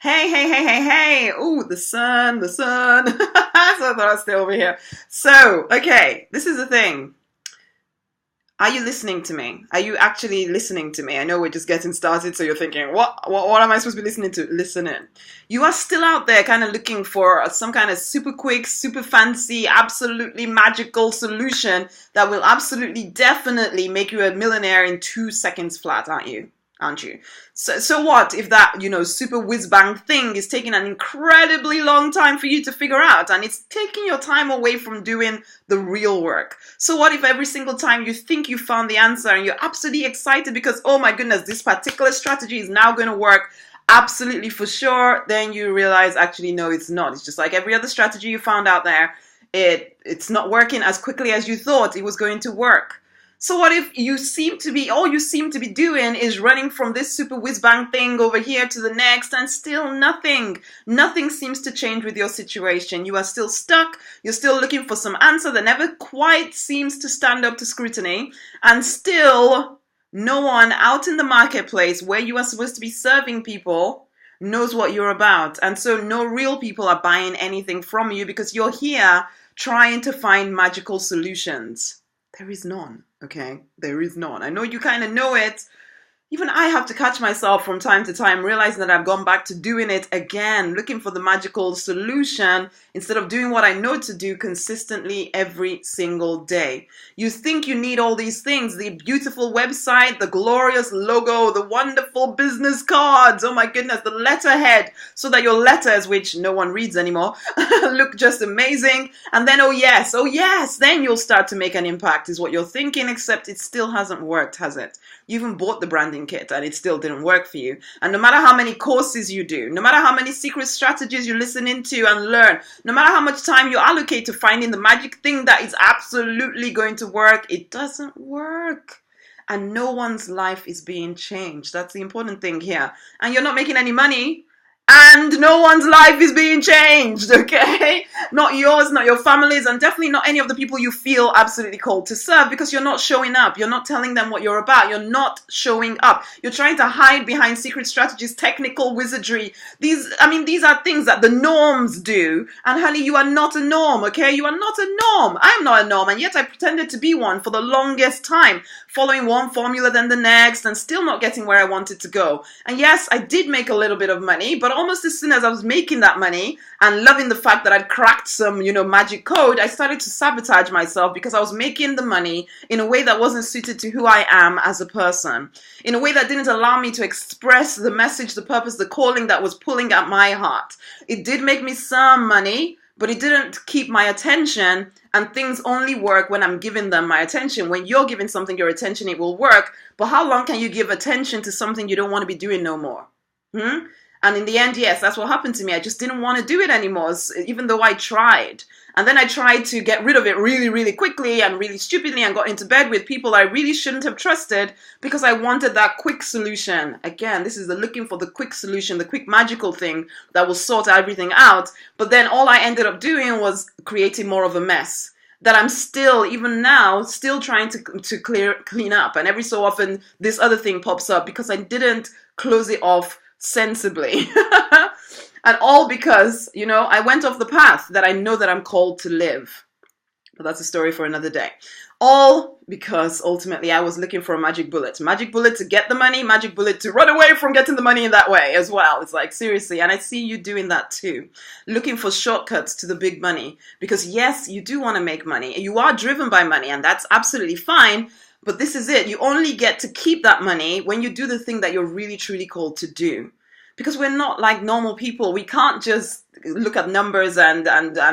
Hey, hey, hey, hey, hey. Ooh, the sun, the sun. So I thought I'd stay over here. So, okay, this is the thing. Are you listening to me? Are you actually listening to me? I know we're just getting started, so you're thinking, what am I supposed to be listening to? Listen in. You are still out there kind of looking for some kind of super quick, super fancy, absolutely magical solution that will absolutely definitely make you a millionaire in 2 seconds flat, aren't you? Aren't you? So what if that, super whiz bang thing is taking an incredibly long time for you to figure out and it's taking your time away from doing the real work? So what if every single time you think you found the answer and you're absolutely excited because, oh my goodness, this particular strategy is now going to work absolutely for sure, then you realize actually, no, it's not. It's just like every other strategy you found out there. It's not working as quickly as you thought it was going to work. So what if all you seem to be doing is running from this super whiz bang thing over here to the next and still nothing seems to change with your situation. You are still stuck. You're still looking for some answer that never quite seems to stand up to scrutiny, and still no one out in the marketplace where you are supposed to be serving people knows what you're about. And so no real people are buying anything from you because you're here trying to find magical solutions. There is none, okay? There is none. I know you kind of know it. Even I have to catch myself from time to time, realizing that I've gone back to doing it again, looking for the magical solution instead of doing what I know to do consistently every single day. You think you need all these things, the beautiful website, the glorious logo, the wonderful business cards, oh my goodness, the letterhead, so that your letters, which no one reads anymore, look just amazing. And then, oh yes, then you'll start to make an impact is what you're thinking, except it still hasn't worked, has it? You even bought the branding kit and it still didn't work for you. And no matter how many courses you do, no matter how many secret strategies you listen into and learn, no matter how much time you allocate to finding the magic thing that is absolutely going to work, it doesn't work. And no one's life is being changed. That's the important thing here. And you're not making any money. And no one's life is being changed, okay? Not yours, not your family's, and definitely not any of the people you feel absolutely called to serve because you're not showing up. You're not telling them what you're about. You're not showing up. You're trying to hide behind secret strategies, technical wizardry. These are things that the norms do. And honey, you are not a norm, okay? You are not a norm. I'm not a norm, and yet I pretended to be one for the longest time, following one formula then the next, and still not getting where I wanted to go. And yes, I did make a little bit of money, but almost as soon as I was making that money and loving the fact that I'd cracked some, magic code, I started to sabotage myself because I was making the money in a way that wasn't suited to who I am as a person, in a way that didn't allow me to express the message, the purpose, the calling that was pulling at my heart. It did make me some money, but it didn't keep my attention, and things only work when I'm giving them my attention. When you're giving something your attention, it will work, but how long can you give attention to something you don't want to be doing no more? And in the end, yes, that's what happened to me. I just didn't want to do it anymore, even though I tried. And then I tried to get rid of it really, really quickly and really stupidly and got into bed with people I really shouldn't have trusted because I wanted that quick solution. Again, this is the looking for the quick solution, the quick magical thing that will sort everything out. But then all I ended up doing was creating more of a mess that I'm still, even now, still trying to clean up. And every so often, this other thing pops up because I didn't close it off sensibly. And all because, I went off the path that I know that I'm called to live. But that's a story for another day. All because ultimately I was looking for a magic bullet. Magic bullet to get the money, magic bullet to run away from getting the money in that way as well. It's like, seriously. And I see you doing that too. Looking for shortcuts to the big money. Because yes, you do want to make money. You are driven by money, and that's absolutely fine. But this is it. You only get to keep that money when you do the thing that you're really, truly called to do. Because we're not like normal people. We can't just look at numbers and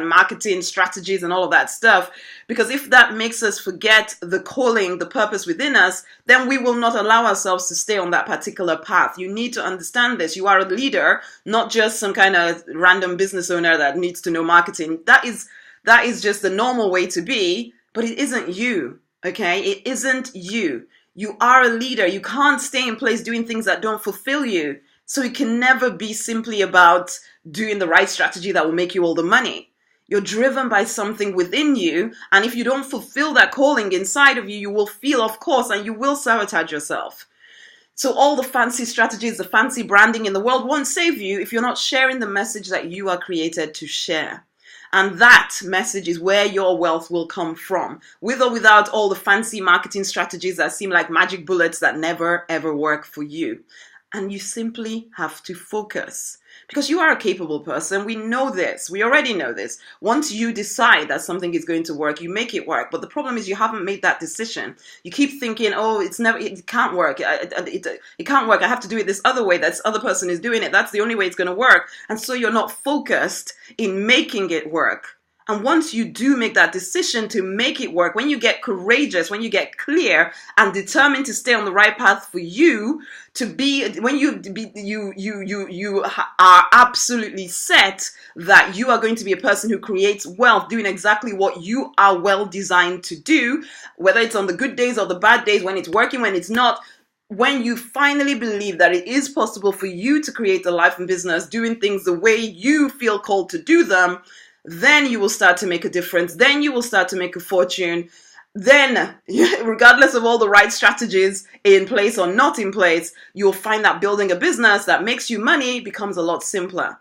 marketing strategies and all of that stuff. Because if that makes us forget the calling, the purpose within us, then we will not allow ourselves to stay on that particular path. You need to understand this. You are a leader, not just some kind of random business owner that needs to know marketing. That is just the normal way to be, but it isn't you. Okay? It isn't you. You are a leader. You can't stay in place doing things that don't fulfill you. So it can never be simply about doing the right strategy that will make you all the money. You're driven by something within you. And if you don't fulfill that calling inside of you, you will feel, of course, and you will sabotage yourself. So all the fancy strategies, the fancy branding in the world won't save you if you're not sharing the message that you are created to share. And that message is where your wealth will come from, with or without all the fancy marketing strategies that seem like magic bullets that never ever work for you. And you simply have to focus. Because you are a capable person. We know this. We already know this. Once you decide that something is going to work, you make it work. But the problem is you haven't made that decision. You keep thinking, oh, it can't work. It can't work. I have to do it this other way. That other person is doing it. That's the only way it's going to work. And so you're not focused in making it work. And once you do make that decision to make it work, when you get courageous, when you get clear and determined to stay on the right path for you, when you are absolutely set that you are going to be a person who creates wealth, doing exactly what you are well designed to do, whether it's on the good days or the bad days, when it's working, when it's not. When you finally believe that it is possible for you to create a life and business doing things the way you feel called to do them, then you will start to make a difference. Then you will start to make a fortune. Then, regardless of all the right strategies in place or not in place, you'll find that building a business that makes you money becomes a lot simpler.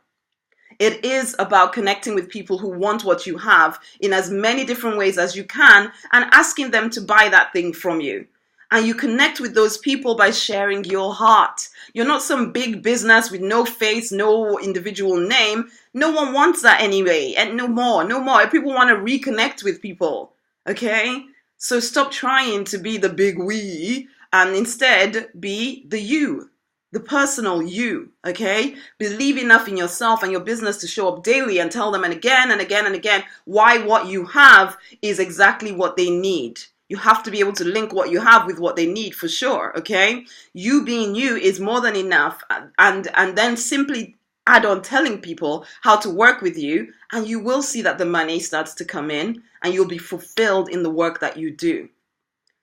It is about connecting with people who want what you have in as many different ways as you can and asking them to buy that thing from you. And you connect with those people by sharing your heart. You're not some big business with no face, no individual name. No one wants that anyway. And no more. People want to reconnect with people. Okay? So stop trying to be the big we and instead be the you. The personal you. Okay? Believe enough in yourself and your business to show up daily and tell them and again and again and again why what you have is exactly what they need. You have to be able to link what you have with what they need for sure, okay? You being you is more than enough. And then simply add on telling people how to work with you, and you will see that the money starts to come in and you'll be fulfilled in the work that you do.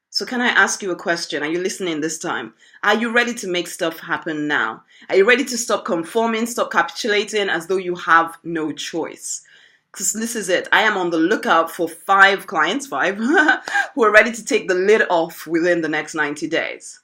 So can I ask you a question? Are you listening this time? Are you ready to make stuff happen now? Are you ready to stop conforming, stop capitulating as though you have no choice? Because this is it. I am on the lookout for 5 clients, who are ready to take the lid off within the next 90 days.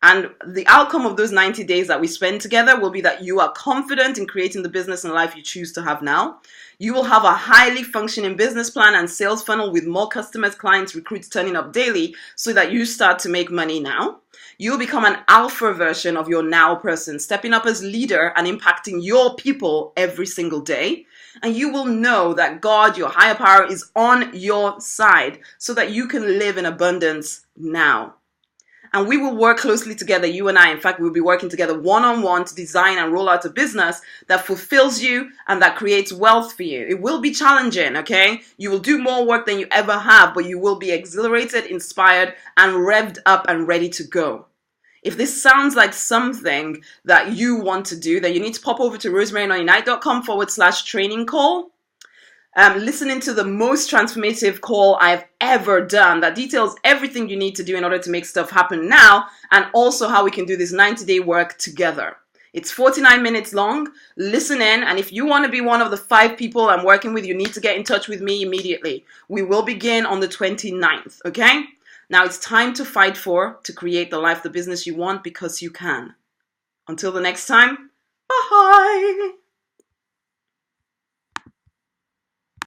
And the outcome of those 90 days that we spend together will be that you are confident in creating the business and life you choose to have now. You will have a highly functioning business plan and sales funnel with more customers, clients, recruits turning up daily so that you start to make money now. You'll become an alpha version of your now person, stepping up as leader and impacting your people every single day. And you will know that God, your higher power, is on your side so that you can live in abundance now. And we will work closely together, you and I. In fact, we'll be working together one-on-one to design and roll out a business that fulfills you and that creates wealth for you. It will be challenging, okay? You will do more work than you ever have, but you will be exhilarated, inspired, and revved up and ready to go. If this sounds like something that you want to do, then you need to pop over to rosemarynonnynight.com/training call. Listening to the most transformative call I've ever done that details everything you need to do in order to make stuff happen now, and also how we can do this 90-day work together. It's 49 minutes long. Listen in, and if you want to be one of the 5 people I'm working with, you need to get in touch with me immediately. We will begin on the 29th, okay? Now it's time to fight to create the life, the business you want, because you can. Until the next time, bye!